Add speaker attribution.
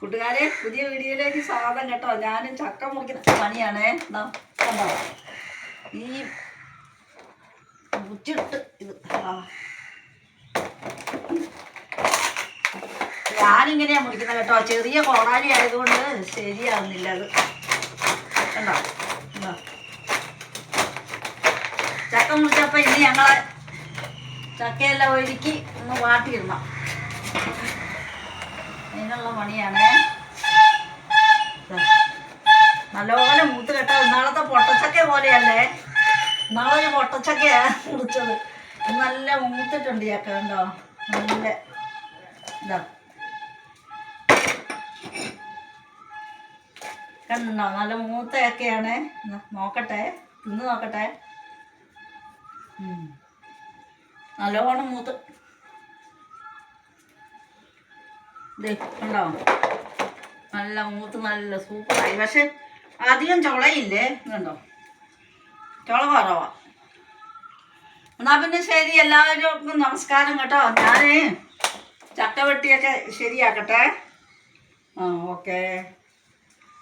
Speaker 1: കൂട്ടുകാരെ, പുതിയ വീഡിയോയിലേക്ക് സ്വാഗതം കേട്ടോ. ഞാനും ചക്ക മുറിക്കുന്ന പണിയാണേ. കണ്ടോ, ഈ മുച്ചിട്ട് ഇത് ഞാനിങ്ങനെയാ മുറിക്കുന്നത് കേട്ടോ. ചെറിയ കോടാലി ആയതുകൊണ്ട് ശരിയാവുന്നില്ല അത്. കണ്ടോ കണ്ടോ, ചക്ക മുറിച്ചപ്പോൾ ഇനി ഞങ്ങളെ ചക്കയെല്ലാം ഒരുക്കി ഒന്ന് വാട്ടിയിടണം. അതിനുള്ള പണിയാണേ. നല്ലപോലെ മൂത്ത് കേട്ടോ. ഇന്നാളത്തെ പൊട്ടച്ചക്ക പോലെയല്ലേ. ഇന്നാളൊരു പൊട്ടച്ചക്കയാ മുറിച്ചത്. നല്ല മൂത്തിട്ടുണ്ട് ചക്ക. കണ്ടോ, നല്ല ഇതാ കണ്ടോ, നല്ല മൂത്ത ചക്കയാണ്. നോക്കട്ടെ, തിന്ന് നോക്കട്ടെ. നല്ലോണം മൂത്ത് ഇതേ കണ്ടോ, നല്ല മൂത്ത് നല്ല സൂപ്പറായി. പക്ഷെ അധികം ചുളയില്ലേ. കണ്ടോ, ചുള കുറവാ. എന്നാ പിന്നെ ശരി, എല്ലാവർക്കും നമസ്കാരം കേട്ടോ. ഞാൻ ചക്ക വെട്ടിയൊക്കെ ശരിയാക്കട്ടെ. ഓക്കേ.